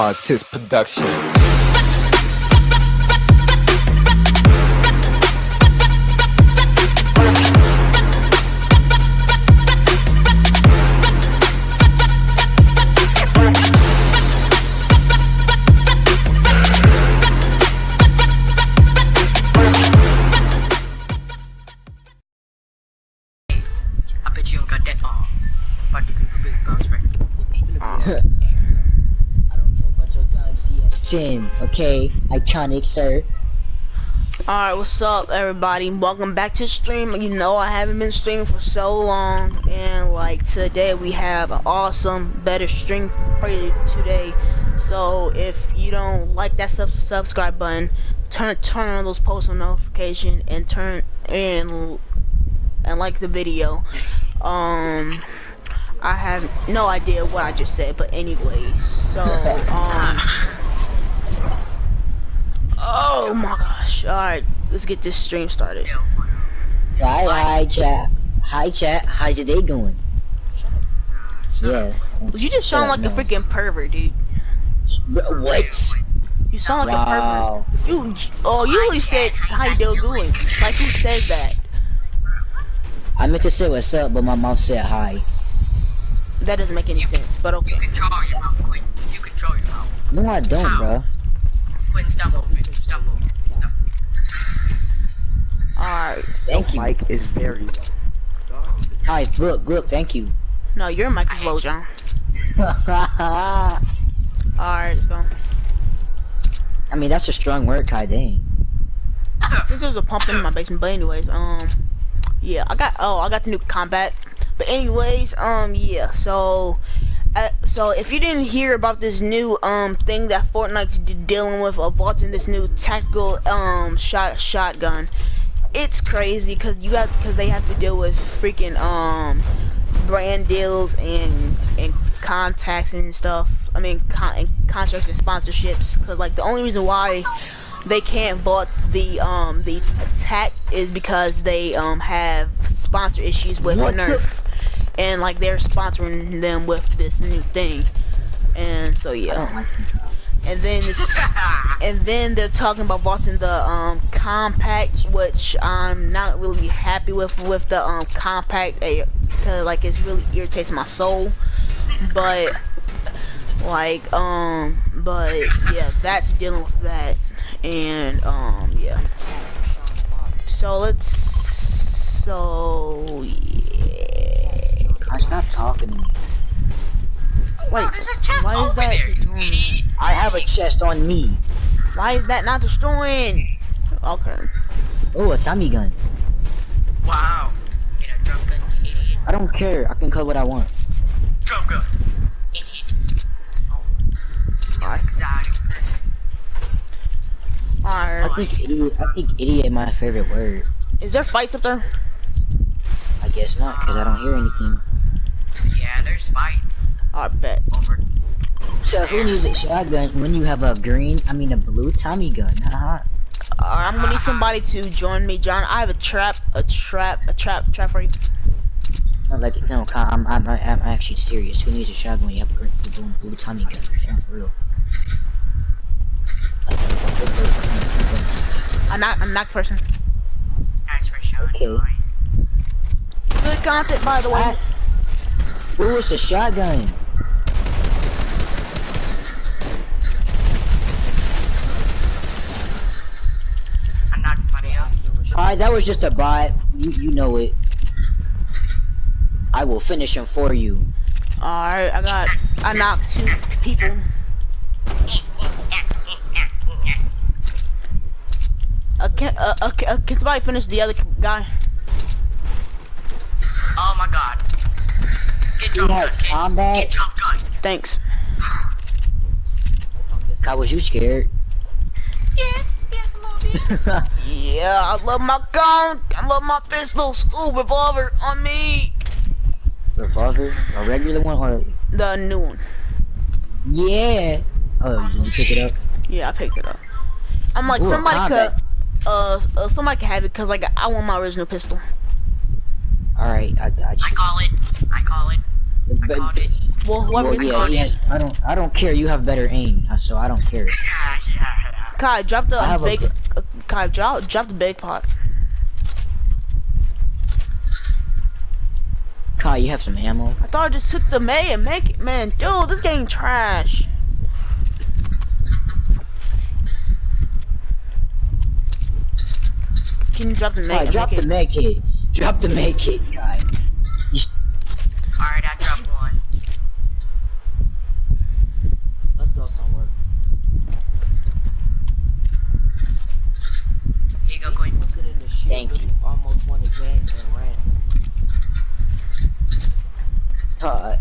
Artist Production. I bet you don't got that about to do the big box right. I don't care about your Galaxy S10, okay? Iconic, sir. Alright, what's up everybody? Welcome back to the stream. You know I haven't been streaming for so long, and like today we have an awesome, better stream for you today. So if you don't like that subscribe button, turn on those post notifications and turn and like the video. I have no idea what I just said, but anyways, so oh my gosh. Alright, let's get this stream started. Hi, chat. Hi, chat. How's your day going? Yeah. You just sound like a freaking pervert, dude. What? You sound like Wow. a pervert. You usually said how you doing. Like who says that? I meant to say what's up, but my mom said hi. That doesn't make any sense, but okay. You control your mouth, Quinn. You control your mouth. No, I don't, bro. Quinn, stop moving. Stop moving. Stop. Alright. Thank you. Mic is very Hi, look, thank you. No, your mic is low, John. I Alright, let's go. mean, that's a strong word, Kai. Dang. I think there's a pump in my basement, but anyways, yeah, I got the new combat. But anyways, yeah, so if you didn't hear about this new thing that Fortnite's dealing with of watching this new tactical shotgun, it's crazy because they have to deal with freaking brand deals and contacts and stuff. I mean contracts and sponsorships, because like the only reason why they can't bought the attack is because they have sponsor issues with Nerf, and like they're sponsoring them with this new thing, and so yeah. And then they're talking about bossing the compact, which I'm not really happy with the compact, cause like it's really irritates my soul. But like but yeah, that's dealing with that. And yeah. So yeah. I stop talking to me. Wait, there's a chest why is over that there, you destroying? idiot. I have a chest on me. Why is that not destroying? Okay. Oh, a Tommy gun. Wow. Get a drum gun, you idiot. I don't care. I can cut what I want. Drum gun. Idiot. Oh. You're exotic person. I Alright. think idiot is my favorite word. Is there fights up there? I guess not, cause I don't hear anything. Yeah, there's fights. I bet. Over. So who needs a shotgun when you have a blue Tommy gun? Haha. I'm gonna need somebody to join me, John. I have a trap for you. No, I'm actually serious. Who needs a shotgun when you have a blue Tommy gun? Yeah, for real. I'm not the person. Nice for showing Okay. you guys. Good content, by the way. Ooh, it's a shotgun. I knocked somebody else. Alright, that was just a bot. You know it. I will finish him for you. Alright, I knocked 2 people. Can somebody finish the other guy? Oh my god. Get He jump gun, has kid. combat. Get jump gun. Thanks. God, was you scared? Yes, a little bit. Yeah, I love my gun. I love my pistols. Ooh, revolver on me. Revolver? A regular one or? The new one. Yeah. Oh, did you pick it up? Yeah, I picked it up. I'm like, Ooh, somebody could have it, cause like I want my original pistol. Alright, I call it. I called it. Well, whoever Well, gets yeah, he has. I don't care. You have better aim, so I don't care. Yeah. Kai, drop the I have a big. Kai, drop the big pot. Kai, you have some ammo. I thought I just took the May and make it, man. Dude, this game trash. Can you drop the May? Kai, drop the med kit. Drop the med kit, Kai. Alright, I dropped one. Let's go somewhere. Here you go, Quinn. Wasn't in the shit. Thank Really you. almost won the game and ran.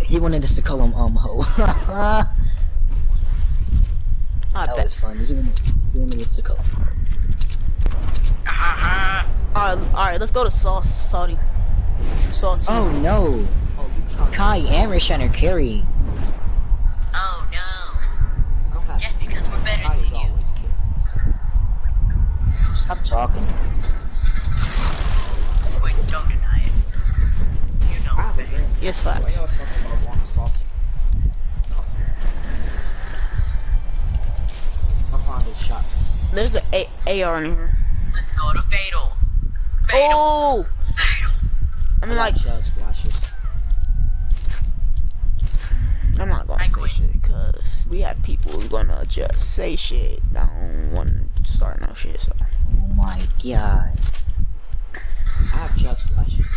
He wanted us to call him ho. I That bet. was funny. He wanted us to call him ho. Alright, let's go to Salty. Salty. Oh no, Oh, you trying to... Kai and Rishon are carrying. Oh no. I don't have... Just because we're better Kylie's than you. always kidding. So. Stop talking. Quinn, don't deny it. You know I have a better. game. Yes, Why facts. y'all talking about going to salty? I found this shot. There's an AR in here. Let's go to Fatal. Fatal. Oh! Fatal. I'm like, chug splashes. I'm not gonna I say quit. shit because we have people who gonna just say shit. I don't want to start no shit, so. Oh my god. I have chug splashes.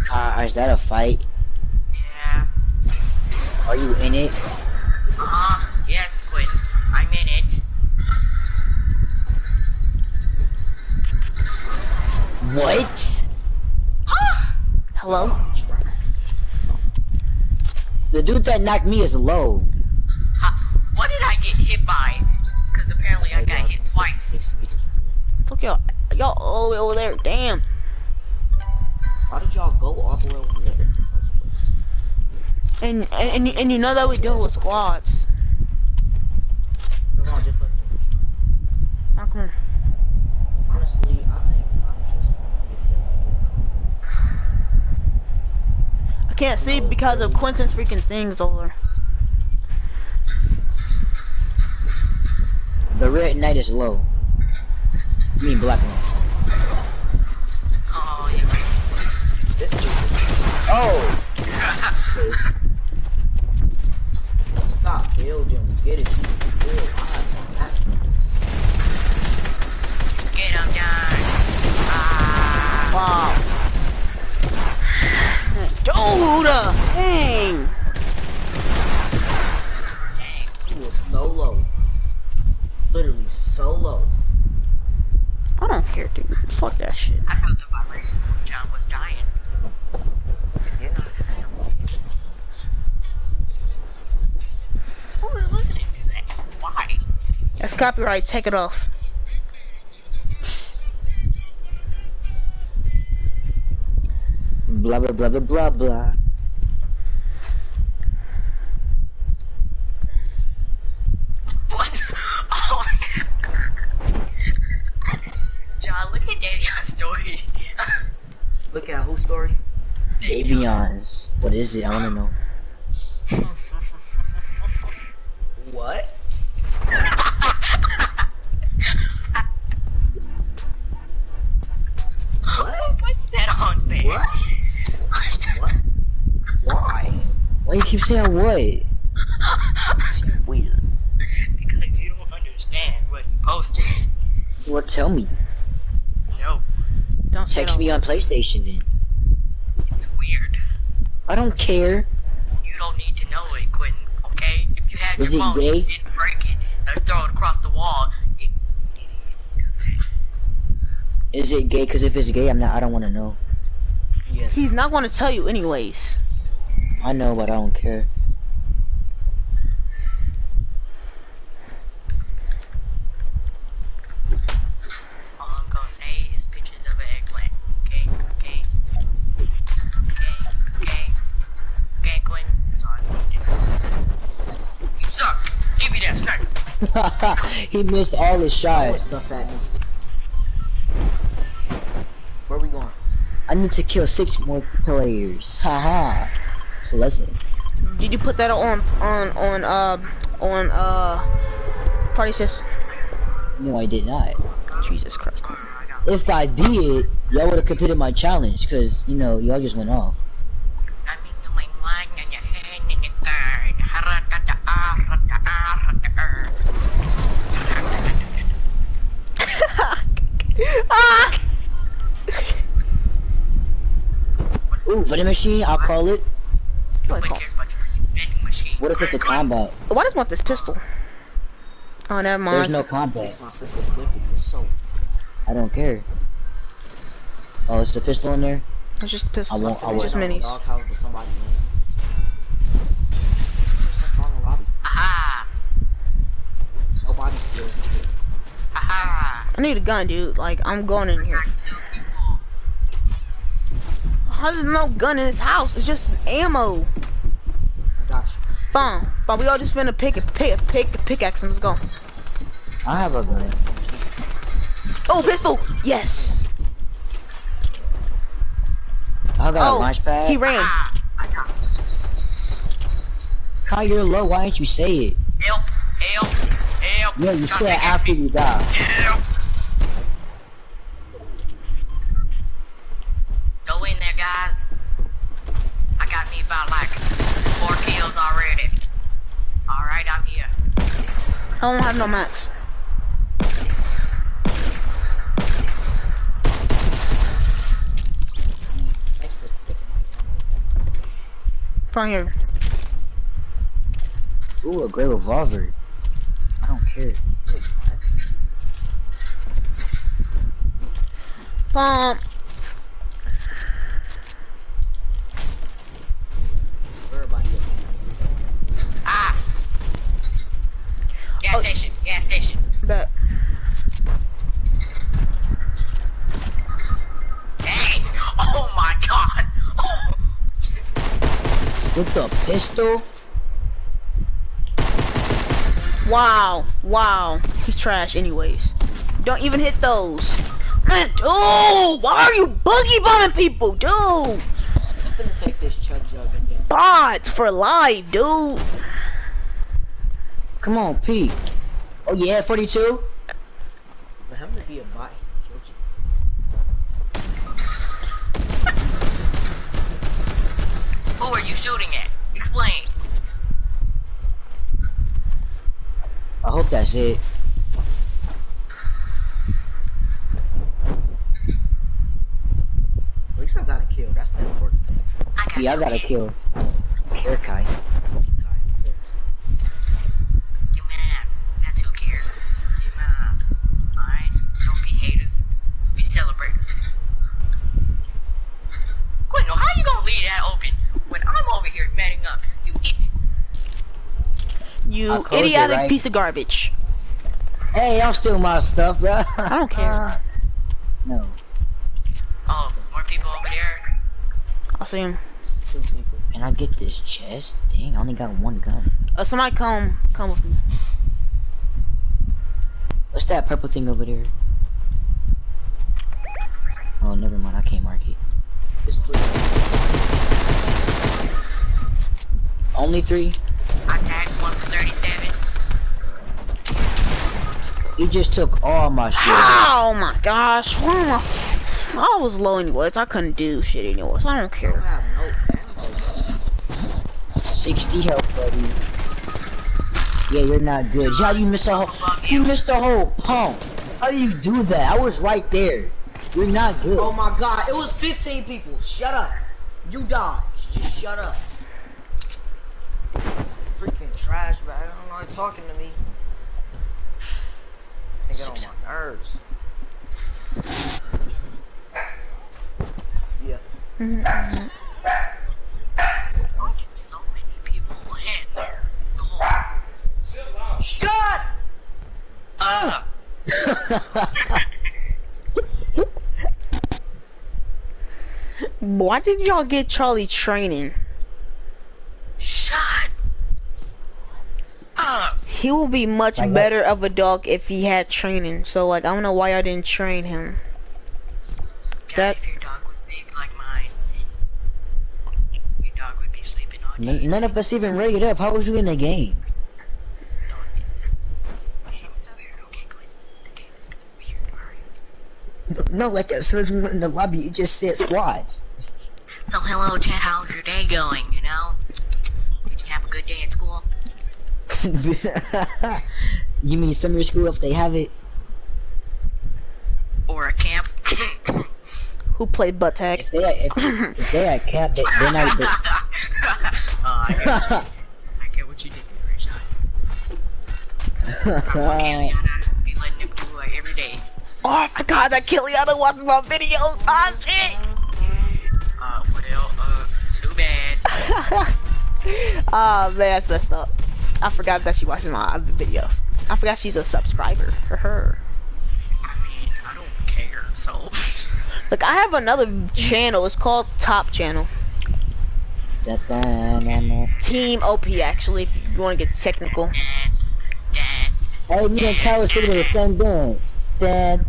Kai, is that a fight? Yeah. Are you in it? Yes, Quinn. I'm in it. What? Hello? The dude that knocked me is low. What did I get hit by? Because apparently I got hit twice. 6 meters. Fuck y'all. Y'all all the way over there. Damn. Why did y'all go all the way over there in the first place? And you know that we deal with squads. Come on, just let finish. Now come here. Honestly, I think I'm just gonna get I can't see because of Quentin's freaking things over. The red knight is low. I mean black knight. Oh, you racist. this dude. Oh! Stop building. We get it. You can build. I have no action. Get him done. Ah. Wow. Dude! Dang! Dang. He was so low. Literally so low. I don't care, dude. Fuck that shit. I felt the vibrations when John was dying. You know. Who was listening to that? Why? That's copyright. Take it off. Blah blah blah blah blah blah. What? Oh. John, look at Davion's story. Look at whose story? Davion's. What is it? I wanna know. What? What's that on there? What? What? Why? Why you keep saying what? It's weird. Because you don't understand what he posted. Well, tell me. No, Don't say Text it me on PlayStation then. it's weird. I don't care. You don't need to know it, Quentin, okay? If you had Was your it phone gay? and you didn't break it, and throw it across the wall, Is it gay? Cause if it's gay, I don't wanna know. Yes. He's not gonna tell you anyways. I know, but I don't care. all I'm gonna say is pictures of an eggplant. Okay, okay. Okay, Quentin, that's all I need to know. You suck! Give me that sniper! He missed all his Throwing shots. stuff at me. Where we going? I need to kill 6 more players. Haha. Pleasant. Did you put that on party sis? No, I did not. Jesus Christ. If I did, y'all would have completed my challenge, cause you know y'all just went off. Ooh, vending machine. I'll call it. Nobody cares about your freaking vending machine. What if it's a combat? Why does want this pistol? Oh, never mind. There's no combat. Makes my sister flipping. So I don't care. Oh, it's the pistol in there. It's just a pistol. I won't- Just minis. Doghouse to somebody. Just that song in lobby. Aha! Nobody steals the shit. Aha! I need a gun, dude. Like, I'm going in here. Two people. How there's no gun in this house? It's just ammo. I got you. Bomb. But we all just finna pick a pickaxe and let's go. I have a gun. Oh, pistol! Yes! I got a Oh, launch pad. he ran. Ah! I got Kyle, you're low. Why didn't you say it? help! Help! Help! No, you Something said hit after me. you die. Help! Go in there, guys. I got me about like 4 kills already. Alright, I'm here. I don't have no mats. Thanks for taking my ammo. From here. Ooh, a great revolver. I don't care. Bomb. Everybody else. Ah! Gas Oh. station, gas station. Bet. Hey! Oh my god! Oh. With the pistol? Wow. Wow. He's trash anyways. Don't even hit those. Man, dude! Why are you boogie bombing people, dude? I'm gonna take this chug jug again. Bots for life, dude. Come on, peek. Oh, you had 42? For him to be a bot, he killed you. Who are you shooting at? Explain. I hope that's it. At least I got a kill. That's the important thing. I got Yeah, I two got a kills. kill. Here, Kai. Kai, who cares? You man, that's who cares. You man. Alright? Don't be haters. Be celebrators. Quentin, how you gonna leave that open when I'm over here manning up? You idiot. You I closed it, idiotic right? piece of garbage. Hey, I'm stealing my stuff, bro. I don't care. No. Oh, more people over there. I'll see him. It's 2 people. Can I get this chest? Dang, I only got one gun. Somebody come with me. What's that purple thing over there? Oh, never mind. I can't mark it. It's 3. Only 3? I tagged one for 37. You just took all my shit. Oh my gosh. I was low anyways. I couldn't do shit anyways. I don't I don't care. have no ammo. 60 health, buddy. Yeah, you're not good. Yeah, you missed a whole. You missed a whole pump. How do you do that? I was right there. You're not good. Oh my god, it was 15 people. Shut up. You died. Just shut up. Freaking trash bag. I don't like talking to me. They get on my nerves. Yeah. So many people in there. God. Shut up! Why did y'all get Charlie training? Shut up! He will be much Like what? better of a dog if he had training. So like I don't know why I didn't train him. God, That- if your dog was big like None of us even rated up. How was you in the game? The game is weird. Okay, Quinn. The game is weird. Alright. No, like as soon as we went in the lobby, you just said squads. So hello, chat. How's your day going? You know? Did you have a good day at school? You mean summer school if they have it? Or a camp? Who played butt tag? If they at camp, they're not. I get what you did there, Rashad. Kiliana be letting him do like every day. Oh my god, that Kiliana watches my videos. Ah shit. Too bad. Ah man, that's messed up. I forgot that she watches my other videos. I forgot she's a subscriber for her. I mean, I don't care, so. Look, I have another channel. It's called Top Channel. Team OP, actually, if you want to get technical. Hey, me and Kyle was thinking of the same dance. It's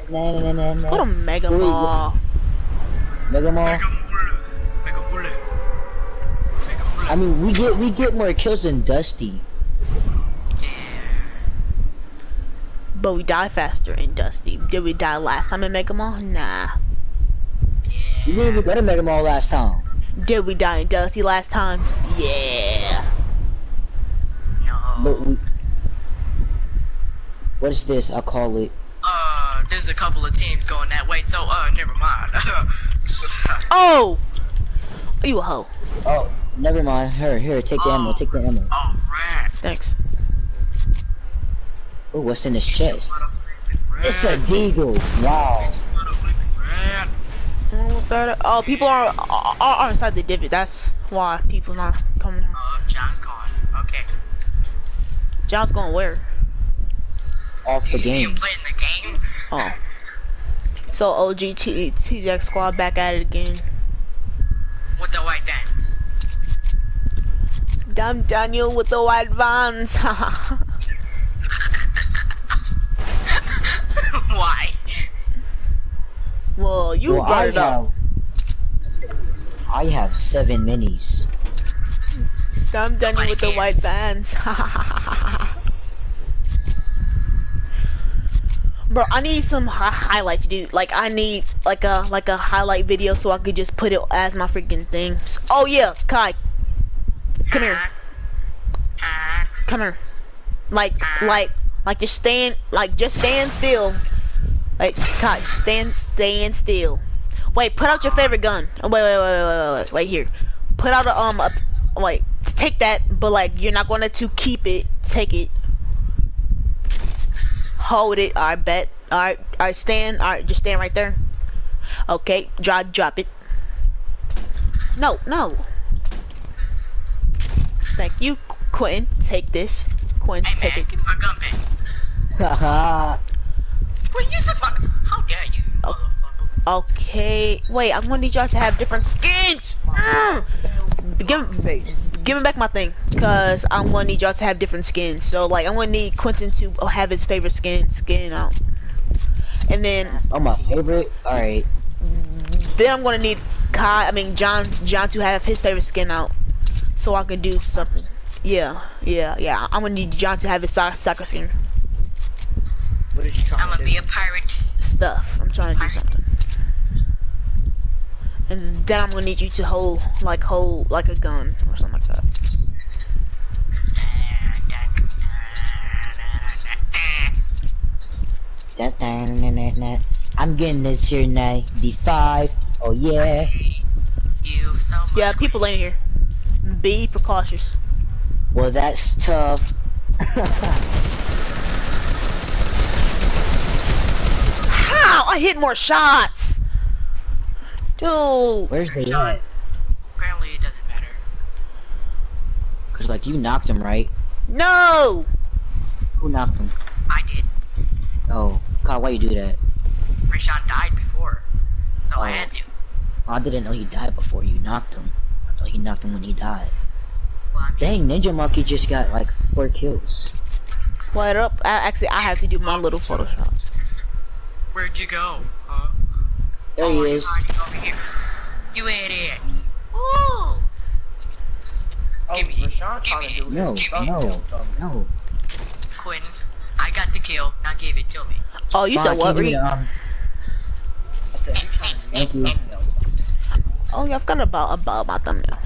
called a Mega Mall. Mega Mall. I mean, we get more kills than Dusty. But we die faster in Dusty. Did we die last time in Mega Mall? Nah. We didn't even go to Mega Mall last time. Did we die in Dusty last time? Yeah. But we... What is this? I'll call it. There's a couple of teams going that way, so never mind. Oh! Are you a hoe? Oh, never mind. Here, take the ammo, take the ammo. Alright. Thanks. Oh, what's in this chest? It's a deagle. Wow. Oh, people are inside the divot. That's why people not coming. John's gone. Okay. John's going where? Off the You see him game. playing the game? Oh. So OG TX squad back at it again. With the white vans. Damn Daniel with the white vans. Why? Well, you brought it up. I have 7 minis. Damn Daniel with the white vans. Bro, I need some highlights, dude. Like, I need like a highlight video so I could just put it as my freaking thing. Oh yeah, Kai, come here. Come here. Like, just stand still. Like, Kai, stand still. Wait, put out your favorite gun. Oh, wait here. Put out a wait, take that, but like, you're not gonna keep it. Take it. Hold it. I bet. Alright, stand. Alright, just stand right there. Okay, drop it. No. Thank you, Quentin. Take this. Quentin, Hey take man, it. give me my gun back. Haha. Wait, you said my... How dare you, motherfucker. Okay. Wait, I'm gonna need y'all to have different skins. Give me back my thing, cause I'm gonna need y'all to have different skins. So like, I'm gonna need Quentin to have his favorite skin out, and then Oh, my favorite? Alright. then I'm gonna need John to have his favorite skin out, so I can do something. Yeah. I'm gonna need John to have his soccer skin What are you trying I'm to gonna do? be a pirate. stuff. I'm trying to do something, and then I'm gonna need you to hold like a gun or something like that. I'm getting this here now. D5. Oh yeah. You so much. Yeah, people in here. Be precautious. Well, that's tough. How? I hit more shots. Dude. Where's the at? Apparently it doesn't matter. Cause like you knocked him, right? No. Who knocked him? I did. Oh, God, why you do that? Rashawn died before, so I Oh. had to. I didn't know he died before you knocked him. I thought you knocked him when he died. Well, I mean, Dang, Ninja Monkey just got like 4 kills. What up? I have to do my little Photoshop. where'd you go? Huh? There he is. You're hiding over here. You idiot. Ooh. Oh, Give me, Rashawn give trying to do me, No, his no, no. Quentin. I got the kill. Now give it to me. Oh, you Fine, said what, can you Reed? do the, I said he trying to do Thank you. thumbnail. Oh, yeah, I forgot about my thumbnail.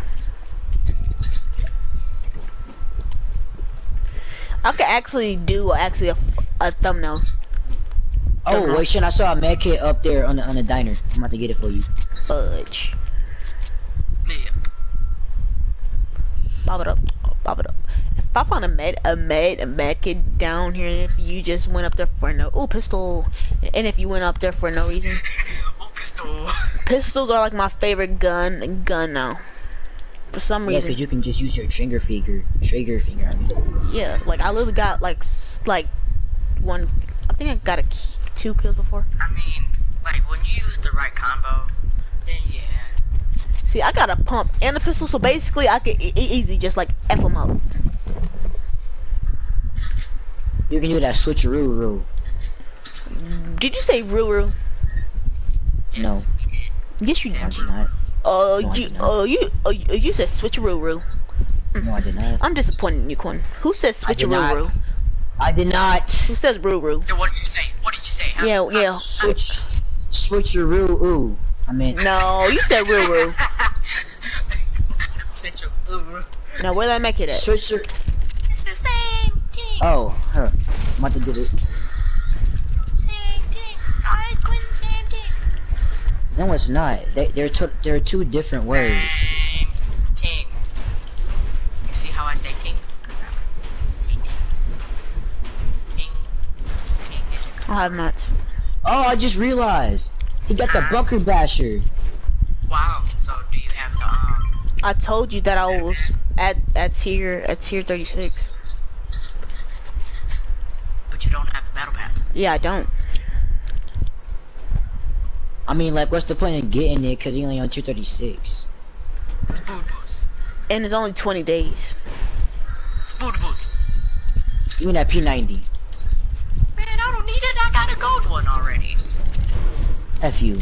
I could actually do a thumbnail. Oh, wait, shit, I saw a med kit up there on the diner. I'm about to get it for you. Fudge. Yeah. Pop it up. Pop it up. If I found a med kit down here, and if you just went up there for no, ooh, pistol, and if you went up there for no reason, Oh, pistol. pistols are like my favorite gun now. For some Yeah, reason, because you can just use your trigger finger. I mean. yeah, like I literally got like one. I think I got 2 kills before. I mean, like when you use the right combo, then yeah. See, I got a pump and a pistol, so basically I could easily just like F them up. You can do that switcheroo rule. Did you say Ruru? No, Yes, you I did. did not. No, I did not. You said switcheroo. No, I did not. I'm disappointed in you, Quinn. Who says I did not. switcheroo? I did not. Who says Ruru? Then what did you say? What did you say? Huh? Yeah. Switcheroo. Ooh. I meant. No, you said Ruru. Central. Now where that make it at? Switcher. It's the same thing. Oh, her. I'm about to get it. Same thing. Alright, Quentin, same thing. No, it's not. They're two different words. Same thing. You see how I say ting? Because I'm saying ting. Ting. Ting is a good I have not. Oh, I just realized. He got the bunker basher. Wow. So do you have the I told you that I was at tier 36. but you don't have the battle pass. Yeah, I don't. I mean, like, what's the point of getting it? Cause he only on 236. Spoon boost. And it's only 20 days. Spoon boost. You mean that P90? Man, I don't need it. I got a gold one already. F you.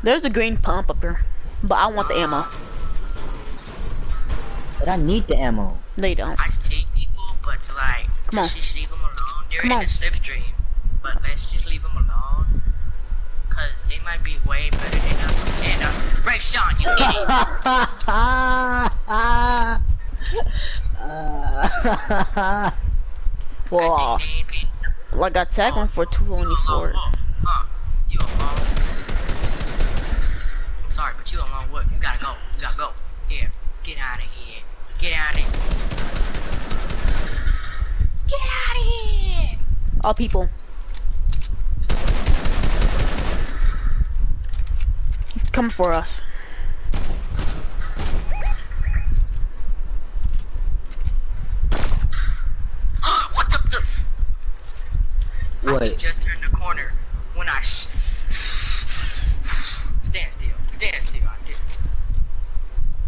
There's a green pump up here, but I want the ammo. But I need the ammo. They don't. I take people, but like, Come on. just leave them alone. They're Come in on. a slipstream, but let's just leave them alone. Cause they might be way better than us. And right, Sean, you idiot. Well, They ain't paying. like I tagged one for 224. Huh? You alone? I'm sorry, but you alone. What? You gotta go. You gotta go. Here, get out of here. Get out of here. Get out of here. All people. He's coming for us. What the? I What? just turned the corner when I stand still. Stand still. I did.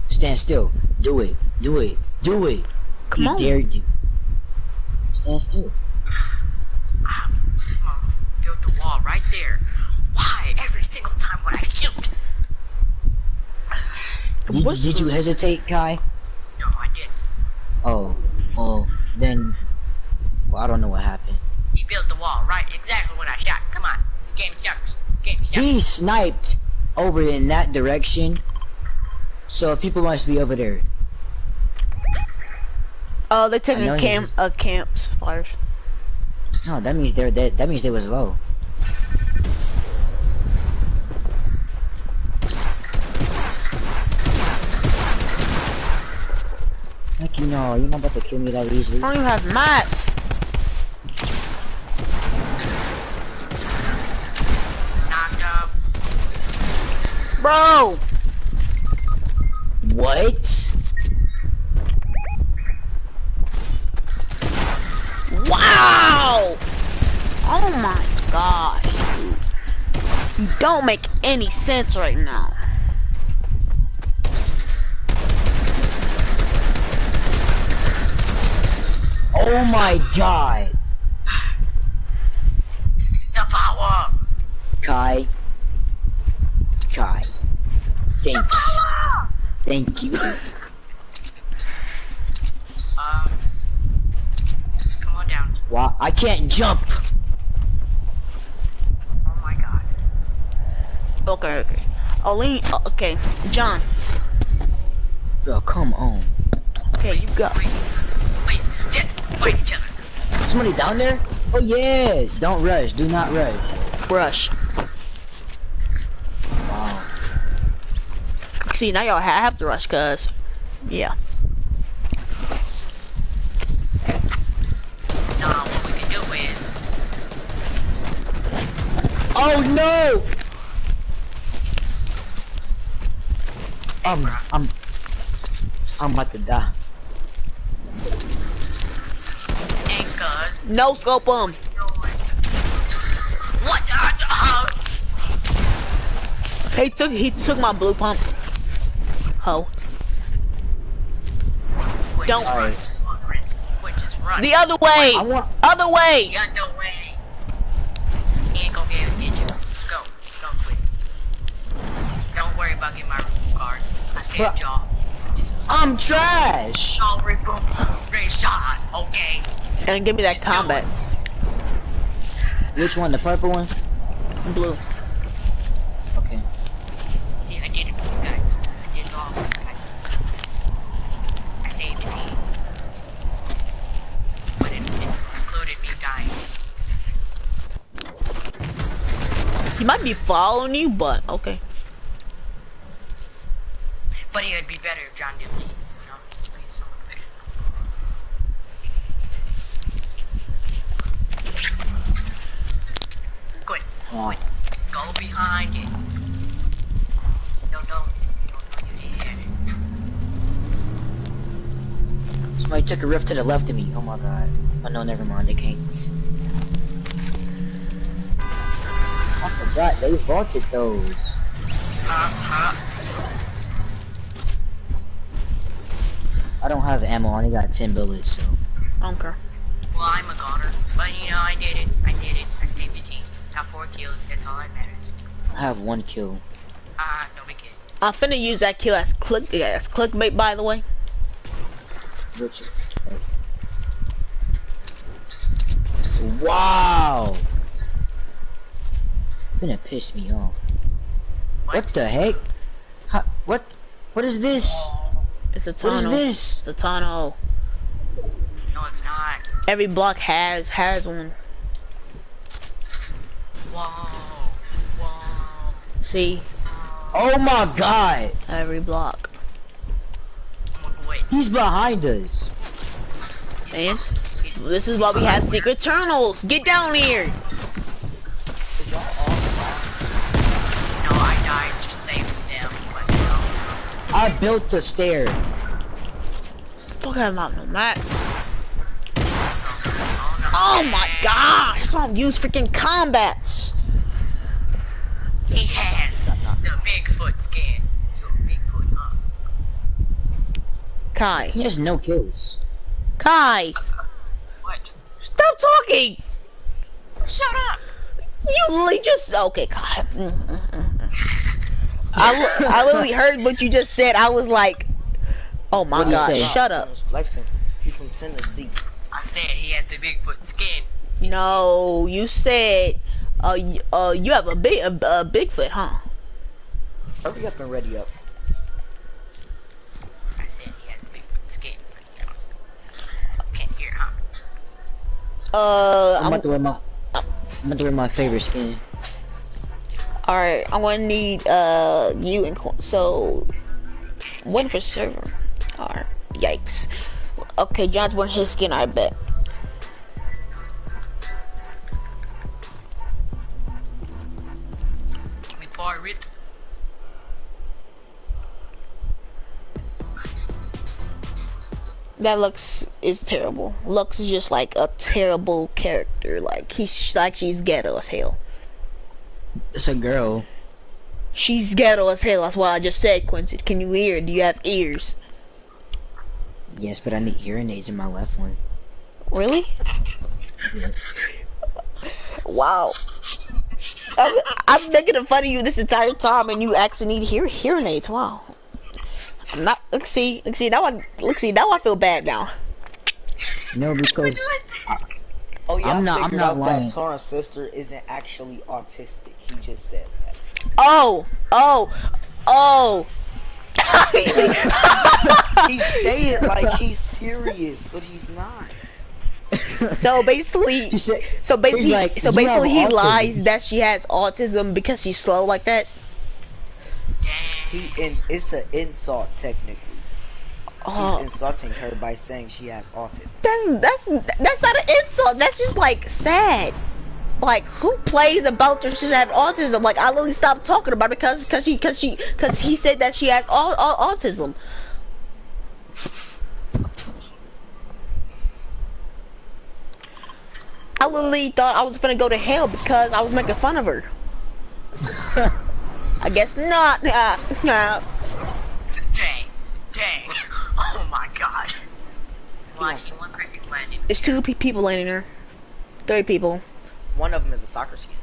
Stand still. Do it. Do it. Do it. Come He on. dared you. Stand still. I built the wall right there. Why? Every single time when I shoot. Did you hesitate, Kai? No, I didn't. Oh, well, then, well, I don't know what happened. He built the wall right exactly when I shot. Come on. Game shots. Game shots. He sniped over in that direction, so people must be over there. Oh, they taking I know camps fires. No, that means that means they was low. Heck, you know, you're not about to kill me that easily. I don't even have mats. Knocked up. Bro! What? Wow! Oh my gosh, dude. You don't make any sense right now. Oh my god. The power. Kai. Thanks. Thank you. Wow, I can't jump. Oh my god. Okay, okay. Okay, John. Bro, come on. Okay, you go. Please, yes, fight each other. Somebody down there? Oh yeah. Don't rush. Do not rush. Rush. Wow. See, now y'all have to rush, cause, yeah. Nah, what we can do is, Oh no! I'm about to die. Anchor. No scope him. What? He took my blue pump. Ho. Quit, Don't- just run. Quit, just run. The other way. I want. Other way. The other way. He ain't gonna be able to get you. Just go. Go quick. Don't worry about getting my reboot card. I saved y'all. Just I'm trash. y'all reboot. Reshot. Okay. And give me that Just do combat. Which one? The purple one? Blue. Okay. See, I did it for you guys. I did it all for you guys. I saved the team. But it included me dying. He might be following you, but okay. But it would be better if John didn't leave, you know? Be someone better. Good. Oh. Go behind it. No, you didn't. Somebody took a rift to the left of me. Oh my god. Oh no, never mind. They can't. I forgot they vaulted those. I don't have ammo. I only got 10 bullets. So. I don't care. Well, I'm a goner, but you know, I did it. I saved the team. Got 4 kills. That's all that matters. I have 1 kill. No big kiss. I'm finna use that kill as clickbait, by the way. Which? Wow. Gonna piss me off. What the heck? What? What is this? It's a What tunnel. is this? It's a tunnel. No, it's not. Every block has one. Whoa. Whoa. See, Oh my god! every block. I'm gonna quit. He's behind us. And this is why we have secret tunnels. Get down here. No, I died just saving them, but no. I built the stair. Don't have no mats. Oh, Oh my gosh! That's why I'm use freaking combats. He has the Bigfoot skin. So Bigfoot, huh? Kai. He has no kills. Kai. What? Stop talking. Shut up! You literally just okay, Kai. I literally heard what you just said. I was like, oh my What'd he god, say? shut up. Flexing. He's from Tennessee. I said he has the Bigfoot skin. No, you said, you have a Bigfoot, huh? Hurry up and ready up. I said he has the Bigfoot skin, but you can't hear, huh? I'm about to wear my favorite skin. Alright, I'm gonna need, you and, so, one for server. Alright, yikes. Okay, John's wearing his skin, I bet. Give me pirate. That Lux is terrible. Lux is just like a terrible character. Like she's ghetto as hell. It's a girl. She's ghetto as hell. That's what I just said, Quincy. Can you hear? Do you have ears? Yes, but I need hearing aids in my left one. Really? Yes. Wow. I'm making fun of you this entire time, and you actually need hearing aids. Wow. I'm not. Look, see. Now I feel bad now. No, because Oh yeah, I'm not out lying. that Torrent's sister isn't actually autistic. He just says that. Oh. He say it like he's serious, but he's not. So basically, He said- so basically, he's like, so "You have basically, he autism." lies that she has autism because she's slow like that. Dang. It's an insult technically. Oh, He's insulting her by saying she has autism. that's not an insult. That's just like sad. Like, who plays about her to have autism? Like, I literally stopped talking about it because he said that she has autism. I literally thought I was gonna go to hell because I was making fun of her. I guess not. Dang. Oh my god. Watch, one person landed. There's two people in here. 3 people. One of them is a soccer skin.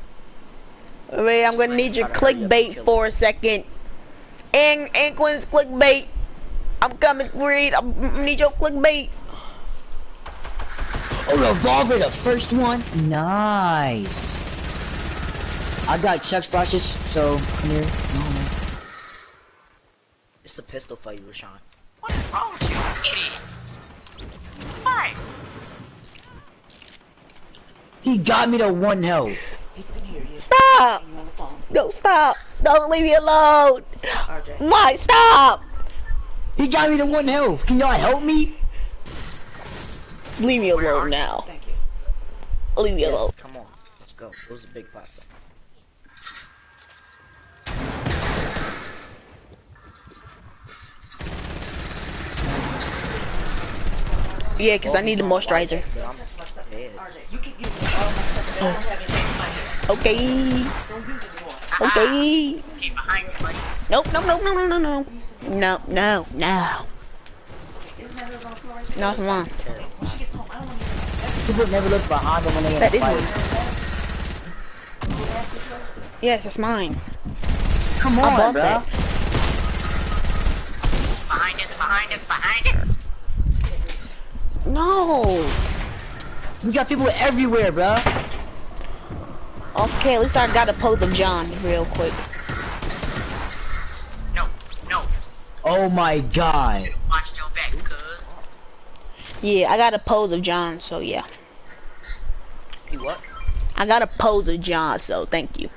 Wait, I'm gonna need your clickbait for a second. And Quinn's clickbait. I'm coming, Reed. I need your clickbait. Oh, revolver, the first one. Nice. I got Chuck's brushes, so come here. It's a pistol for you, Rashawn. What is wrong with you, idiot? Why? He got me to 1 health. Stop! No, stop! Don't leave me alone! Why? Stop! He got me to 1 health. Can y'all help me? Leave me alone now. Thank you. Leave me alone. Yes, come on. Let's go. It was a big pass. Yeah, because I need the moisturizer. But I'm dead. Okay. Okay. Keep behind me, buddy. Nope, no. No. No. No, it's mine. People never look behind them when they in That a is fight. mine. Yes, it's mine. Come I on, bought bro. that. Behind us. No. We got people everywhere, bro. Okay, at least I got a pose of John real quick. No. Oh my god. Watch your back, cuz. Yeah, I got a pose of John, so yeah. You what? I got a pose of John, so thank you.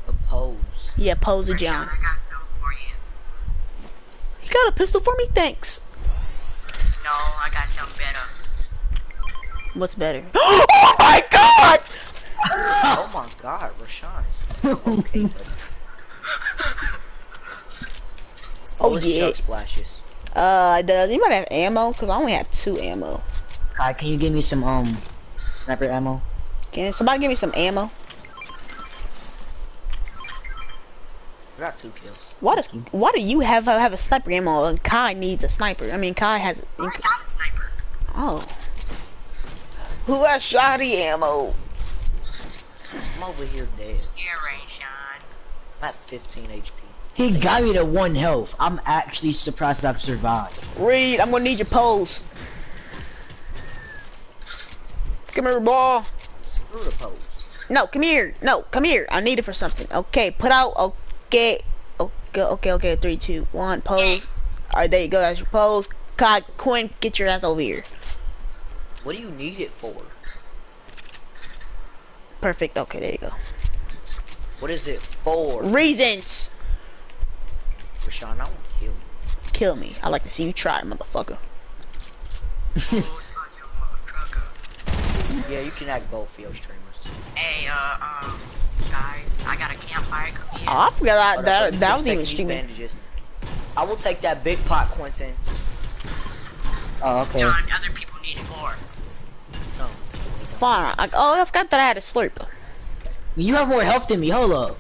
Oppose. Yeah, pose of Rashawn, John. I got something for you. You got a pistol for me? Thanks. No, I got something better. What's better? Oh my god! Oh my god, Rashawn. Okay, buddy. Oh it's yeah. Chuck splashes. Does anybody have ammo? Cause I only have 2 ammo. Kai, can you give me some sniper ammo? Can somebody give me some ammo? I got 2 kills. Why do you have a sniper ammo and Kai needs a sniper? I mean, Kai has. I got a sniper. Oh. Who has shoddy ammo? I'm over here dead. Here, Rashawn. I'm at 15 HP. He got me to 1 health. I'm actually surprised I've survived. Reed, I'm gonna need your pose. Come here, ball. Screw the pose. No, come here. No, come here. I need it for something. Okay, put out. Okay. Okay. 3, 2, 1. Pose. Alright, there you go. That's your pose. Kai, Quinn, get your ass over here. What do you need it for? Perfect. Okay, there you go. What is it for? Reasons. Rashawn, I won't kill you. Kill me. I like to see you try, motherfucker. Yeah, you can act both field streamers. Hey, guys, I got a campfire. Come here. Oh, I forgot Hold up, that let me that just was take even these streaming. bandages. I will take that big pot, Quentin. Oh, okay. John, other people need it more. No. Fine. Oh, I forgot that I had a slurp. You have more health than me. Hold up.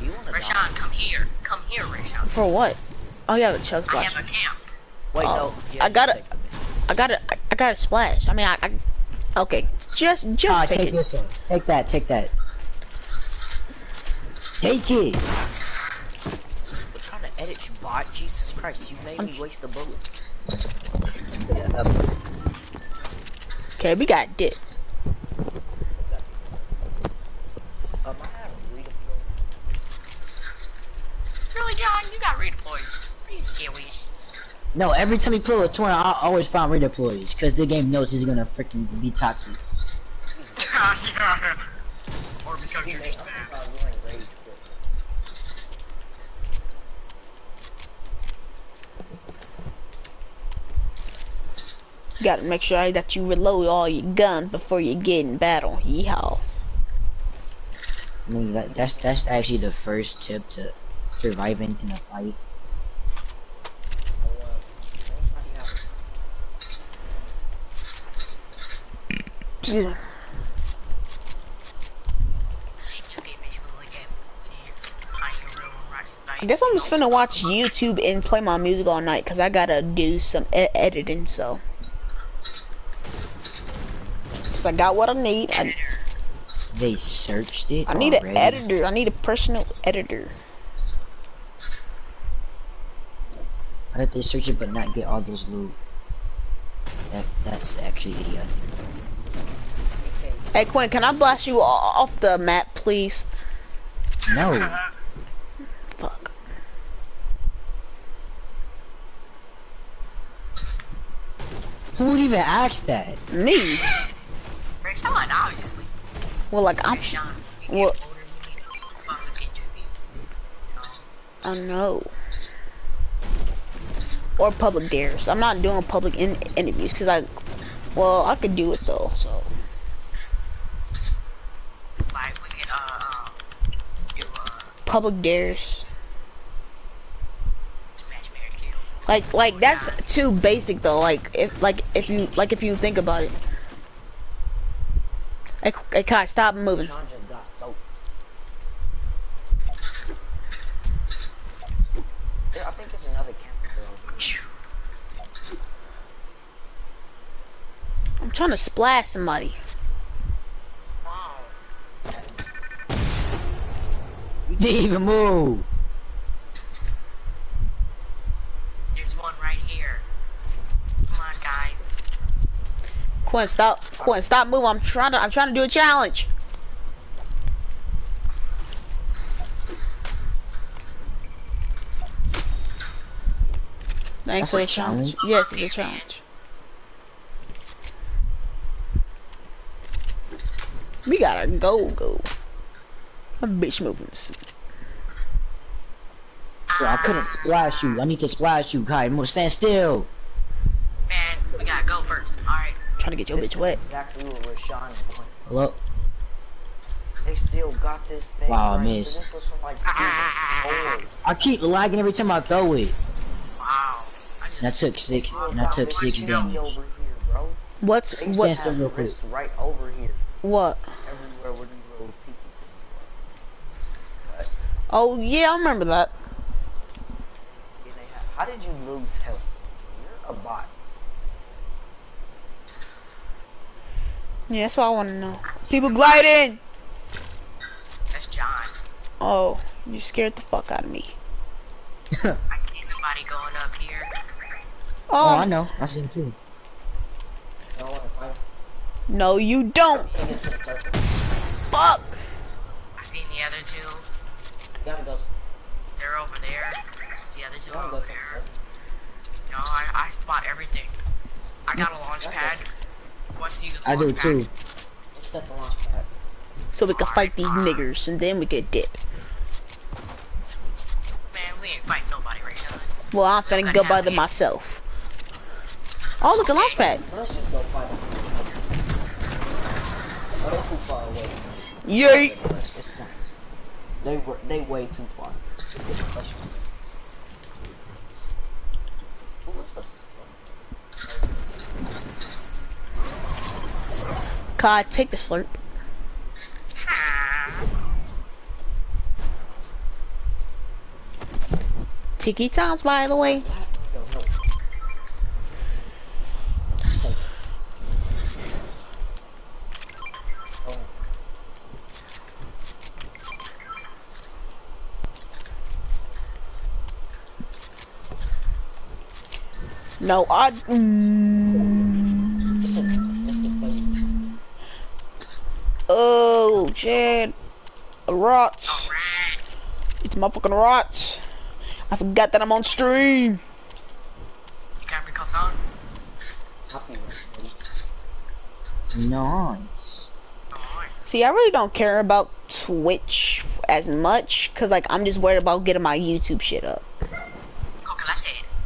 You wanna die? Rashawn, come here. Come here, Rashawn. For what? Oh yeah, the chug I splash. have a camp. Wait, Oh, no. Yeah, I got just it. take that. I got a splash. I mean, okay. Just take Take it. this one. Take that. Take that. Take it. We're trying to edit you, bot. Jesus Christ, you made me waste a bullet. Okay, we got dip. I have redeploy. Really, John? You got redeploys. Are you serious? No, every time you play with Torn, I always find redeploys, because the game knows he's gonna freaking be toxic. Or because you're just bad. You gotta make sure that you reload all your guns before you get in battle. Yeehaw. I mean, that's actually the first tip to surviving in a fight. Excuse me. I guess I'm just gonna watch YouTube and play my music all night because I gotta do some editing. So I got what I need. They searched it. I need already. an editor. I need a personal editor. How did they search it but not get all those loot? That's actually idiotic. Hey Quinn, can I blast you off the map, please? No. Fuck. Who would even ask that? Me. Rashawn, obviously. Well, like I'm. Rashawn, Well, public interviews. I know. Or public dares. I'm not doing public interviews because I could do it though. So. Like we can do Public dares. smash, marry, kill. Like that's too basic though. Like if you think about it. Hey Kai, stop moving. Sean just got soaked. There, I think there's another camper over here. I'm trying to splash somebody. Wow. You didn't even move. There's one right here. Come on, guys. Quinn, stop moving. I'm trying to do a challenge. Thanks That's for a the challenge. challenge? Yes, it's a challenge. We gotta go. My bitch moving. Bro, I couldn't splash you. I need to splash you, Kai. Stand still. Man, we gotta go first. Alright. Trying to get your This bitch is wet. exactly what Rashawn and Quincy said. Hello? They still got this thing. Wow, I right? missed. This was from like season 4. I keep lagging every time I throw it. Wow. And I took They 6 still and I got took this 6 tree damage. over here, bro. What's They used what? to Stand still have real quick. this right over here. What? Everywhere where these little tiki things were. Oh yeah, I remember that. Yeah, they have. How did you lose health? You're a bot. Yeah, that's what I want to know. People gliding. That's John. Oh, you scared the fuck out of me. I see somebody going up here. Oh, I Oh know. I see him too. You don't want to fight him? no, you don't. Hit it to the circle. Fuck. I seen the other two. You gotta go. They're over there. The other two You are gotta go over to the there. circle. No, I spot everything. I got a launch pad. What's the use I do launch pad? too. Let's set the launch pad. So we can fight these niggers and then we could dip. Man, we ain't fighting nobody right now. Well, I'm finna go by them myself. Oh, look, a launch pad. Let's just go fight them. Oh, they're too far away. Yeet. It's pointless. They way too far. Let's just go. Ooh, what's this? Kai, take the slurp. Tiki times, by the way. Yo, no. Take it. Oh. No, I. It's the place Oh shit. Rot. Alright. It's motherfucking rot. I forgot that I'm on stream. You can't be caught on. Happy with Nice. Alright. See, I really don't care about Twitch as much, cause like I'm just worried about getting my YouTube shit up. Cocolettes.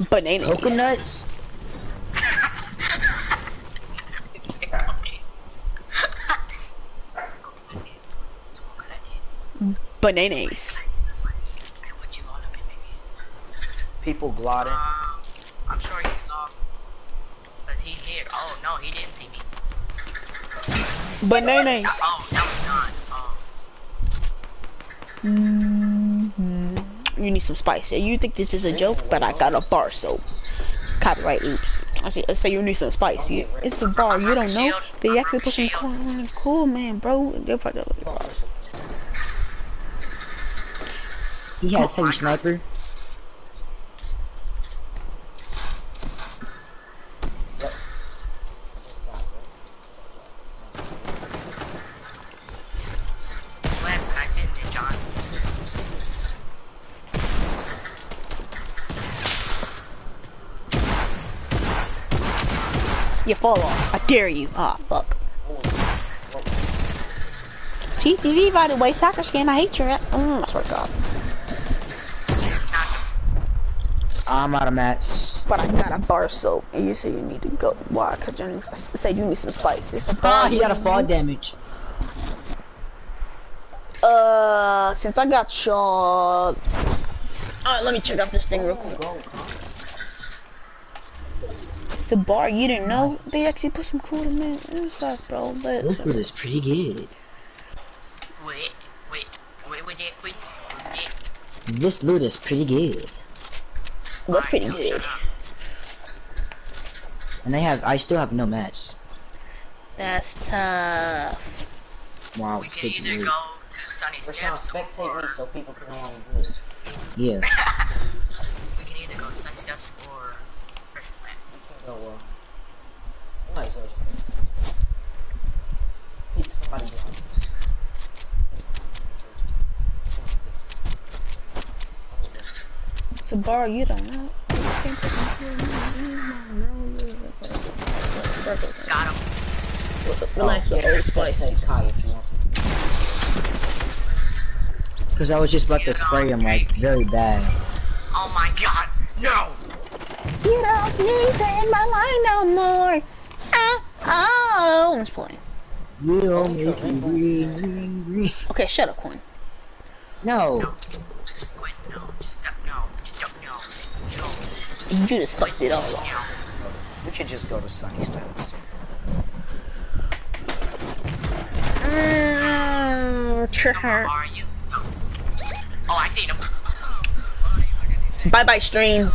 Bananas. Coconuts? Bananas. I want you all up in babies. people glotting. I'm sure he saw. Cause he here. Oh no, he didn't see me. Bananas. Oh, that was done. Oh. You need some spice. Yeah, you think this is a joke, but I got a bar soap. Copyright oops. I say you need some spice. It's a bar. You don't know. They actually put some cool man, bro. He has heavy sniper. Lance, nice in there, John. You fall off. I dare you. Ah, fuck. TTV, by the way, soccer skin. I hate your. I swear to God. I'm out of mats. But I got a bar soap, and you say you need to go. Why? Cause you said you need some spice. It's a bar. Ah, he got a fall damage. Since I got shot. Alright, let me check out this thing real quick. It's a bar, you didn't know? They actually put some cool in there. Inside, bro. This food is pretty good. Wait, This loot is pretty good. What's pretty Shut good? up. And I still have no match. That's tough. Wow, We can such either loot. go to Sunny We're trying to Steps spectate or me so people can know I'm good. Yeah. we can either go to Sunny Steps or Fresh Plant. Oh well. I might as well just go to some steps. Hit somebody down. It's a bar, you don't know. Got him. Relax with old spice. Spectate Kai if you want. Because I was just about to spray him like very bad. Oh my god, no! You don't need to in my line no more. Oh, I'm just playing. You don't make me green. Okay, shut up, Quinn. No. Quit, no. Just don't, no. Just don't, no. No. You just fucked it all up. No. We could just go to Sunny Steps. Somewhere are you? No. Oh, I seen him. Bye bye stream.